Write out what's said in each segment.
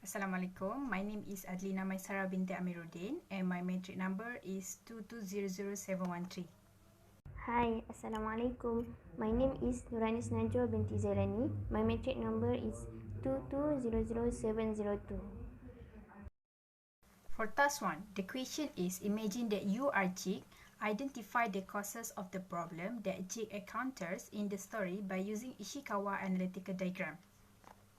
Assalamualaikum. My name is ADLINA MAISARAH binti AMIRUDDIN and my matric number is 2200713. Hi, assalamualaikum. My name is Nuranis Najwa binti ZAILANI. My matric number is 2200702. For task 1, the question is imagine that you are Jig. Identify the causes of the problem that Jig encounters in the story by using Ishikawa analytical diagram.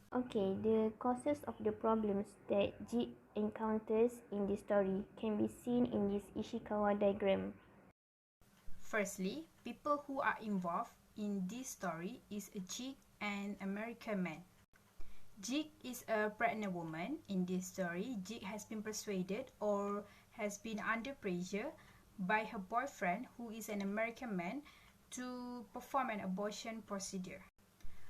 Okay, the causes of the problems that Jig encounters in this story can be seen in this Ishikawa diagram. Firstly, people who are involved in this story is a Jig and American man. Jig is a pregnant woman. In this story, Jig has been persuaded or has been under pressure by her boyfriend, who is an American man, to perform an abortion procedure.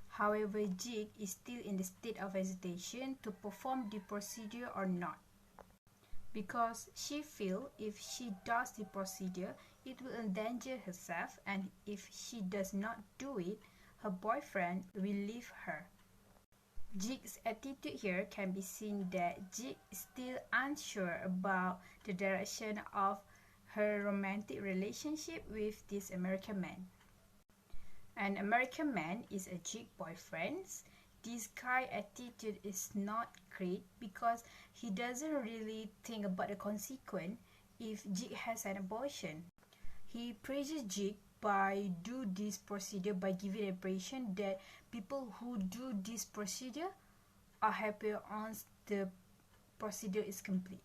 However, Jig is still in the state of hesitation to perform the procedure or not, because she feels if she does the procedure, it will endanger herself, and if she does not do it, her boyfriend will leave her. Jig's attitude here can be seen that Jig is still unsure about the direction of her romantic relationship with this American man. An American man is a Jig boyfriend. This guy's attitude is not great because he doesn't really think about the consequence if Jig has an abortion. He praises Jig by do this procedure by giving the impression that people who do this procedure are happier once the procedure is complete.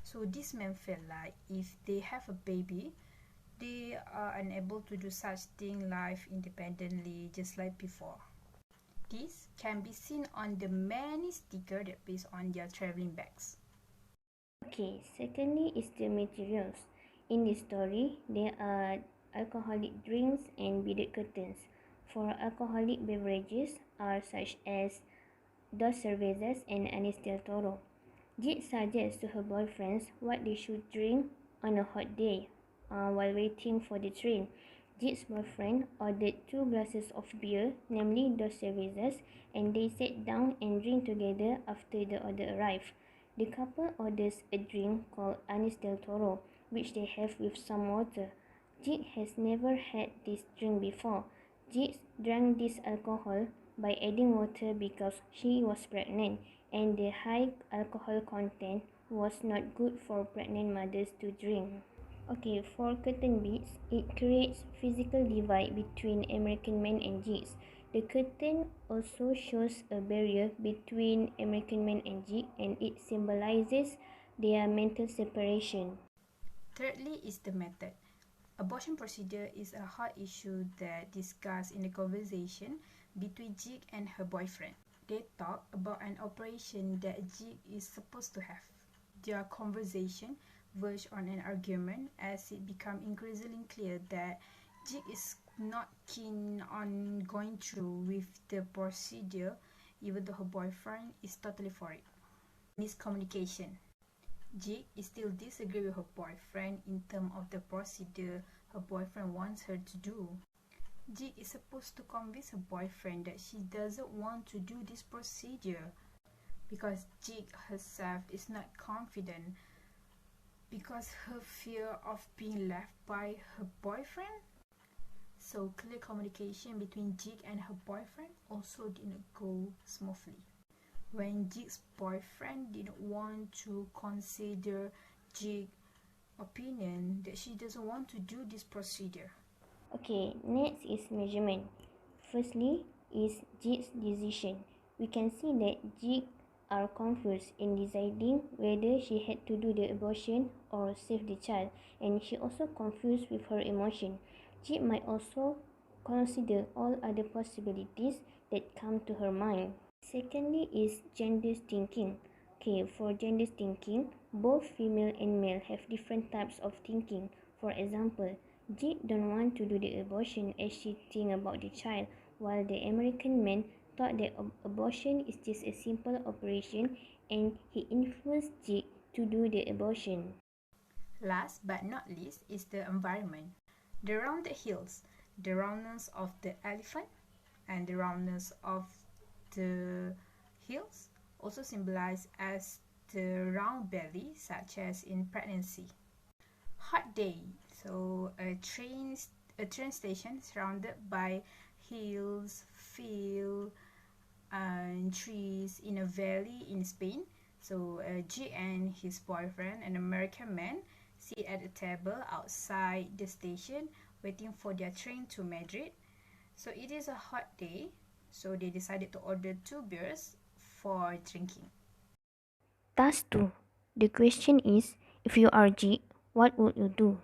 So this man feel like if they have a baby, they are unable to do such thing life independently just like before. This can be seen on the many stickers that based on their traveling bags. Okay, secondly is the materials. In this story, there are alcoholic drinks and beaded curtains. For alcoholic beverages are such as Dos Cervezas and Anis del Toro. Jig suggests to her boyfriends what they should drink on a hot day. While waiting for the train, Jig's boyfriend ordered 2 glasses of beer, namely Dos Cervezas, and they sat down and drank together after the order arrived. The couple orders a drink called Anis del Toro, which they have with some water. Jig has never had this drink before. Jig drank this alcohol by adding water because she was pregnant, and the high alcohol content was not good for pregnant mothers to drink. Okay, for curtain beads, it creates physical divide between American men and Jigs. The curtain also shows a barrier between American men and Jig, and it symbolizes their mental separation. Thirdly is the method. Abortion procedure is a hot issue that discussed in the conversation between Jig and her boyfriend. They talk about an operation that Jig is supposed to have. Their conversation verged on an argument as it became increasingly clear that Jig is not keen on going through with the procedure, even though her boyfriend is totally for it. Miscommunication. Jig is still disagree with her boyfriend in terms of the procedure her boyfriend wants her to do. Jig is supposed to convince her boyfriend that she doesn't want to do this procedure because Jig herself is not confident because her fear of being left by her boyfriend. So clear communication between Jig and her boyfriend also didn't go smoothly. When Jig's boyfriend didn't want to consider Jig's opinion that she doesn't want to do this procedure. Okay, next is measurement. Firstly is Jig's decision. We can see that Jig are confused in deciding whether she had to do the abortion or save the child, and she also confused with her emotion. Jig might also consider all other possibilities that come to her mind. Secondly is gender thinking. Okay, for gender thinking, both female and male have different types of thinking. For example, Jig don't want to do the abortion as she think about the child, while the American man thought that abortion is just a simple operation and he influenced Jig to do the abortion. Last but not least is the environment. The rounded hills, the roundness of the elephant, and the roundness of the hills also symbolized as the round belly, such as in pregnancy. Hot day, so a train station surrounded by hills, fields, and trees in a valley in Spain. So Jake and his boyfriend, an American man, sit at a table outside the station waiting for their train to Madrid. So it is a hot day, so they decided to order 2 beers for drinking. Task 2. The question is, if you are G, what would you do?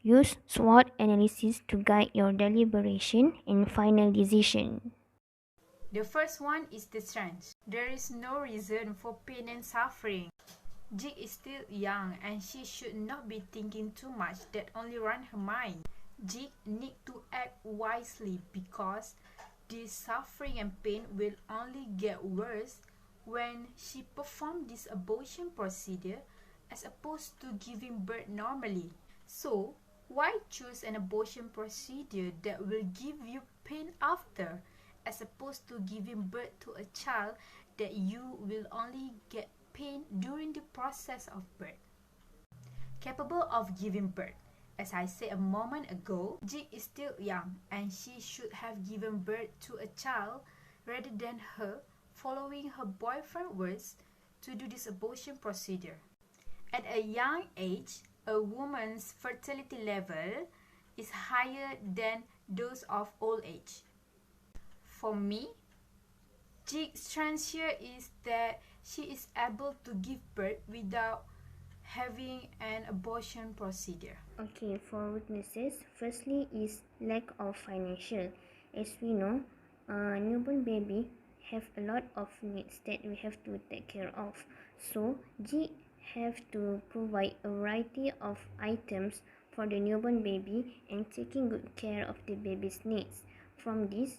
Use SWOT analysis to guide your deliberation and final decision. The first one is the strength. There is no reason for pain and suffering. Jig is still young and she should not be thinking too much that only run her mind. Jig need to act wisely because this suffering and pain will only get worse when she performs this abortion procedure as opposed to giving birth normally. So, why choose an abortion procedure that will give you pain after, as opposed to giving birth to a child that you will only get pain during the process of birth? Capable of giving birth. As I said a moment ago, Jig is still young and she should have given birth to a child rather than her following her boyfriend's words to do this abortion procedure. At a young age, a woman's fertility level is higher than those of old age. For me, Jig's strength here is that she is able to give birth without having an abortion procedure. Okay, for weaknesses, firstly is lack of financial. As we know, a newborn baby have a lot of needs that we have to take care of. So, G have to provide a variety of items for the newborn baby and taking good care of the baby's needs. From this,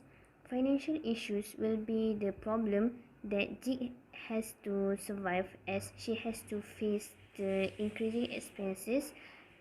financial issues will be the problem that G has to survive, as she has to face the increasing expenses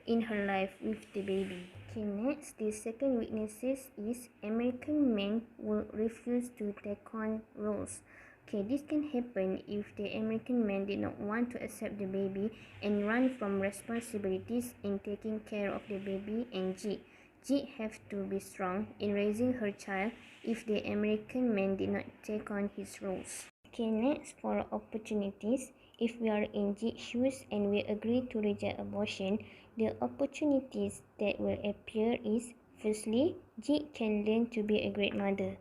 in her life with the baby. Okay, next, the second weaknesses is American men will refuse to take on roles. Okay, this can happen if the American man did not want to accept the baby and run from responsibilities in taking care of the baby, and G have to be strong in raising her child if the American man did not take on his roles. Okay, next, for opportunities, if we are in G's shoes and we agree to reject abortion, the opportunities that will appear is, firstly, G can learn to be a great mother.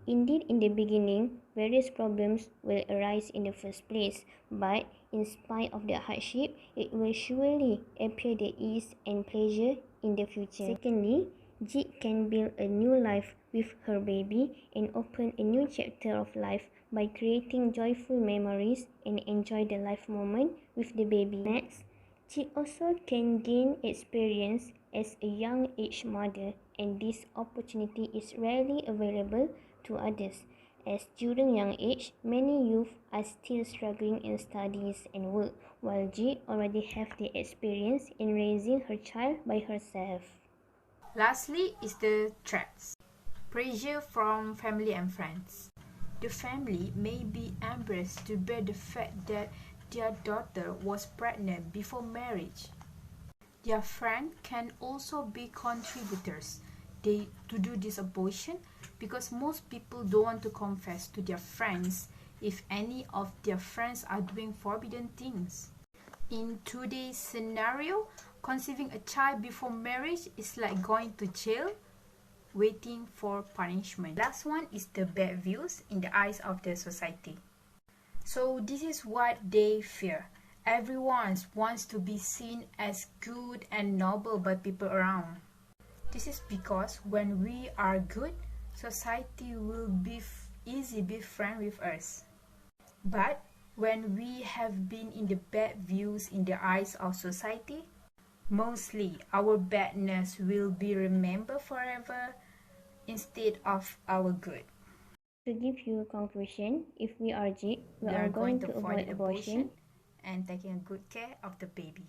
Indeed, in the beginning, various problems will arise in the first place, but in spite of the hardship, it will surely appear the ease and pleasure in the future. Secondly, G can build a new life with her baby and open a new chapter of life by creating joyful memories and enjoy the life moment with the baby. Next, she also can gain experience as a young age mother, and this opportunity is rarely available to others, as during young age, many youth are still struggling in studies and work, while G already have the experience in raising her child by herself. Lastly is the threats. Pressure from family and friends. The family may be embarrassed to bear the fact that their daughter was pregnant before marriage. Their friend can also be contributors to do this abortion, because most people don't want to confess to their friends if any of their friends are doing forbidden things. In today's scenario, conceiving a child before marriage is like going to jail, waiting for punishment. Last one is the bad views in the eyes of the society. So this is what they fear. Everyone wants to be seen as good and noble by people around. This is because when we are good, society will be easy be friend with us. But when we have been in the bad views in the eyes of society, mostly our badness will be remembered forever instead of our good. To give you a conclusion, if we are G, we are going to avoid abortion and taking good care of the baby.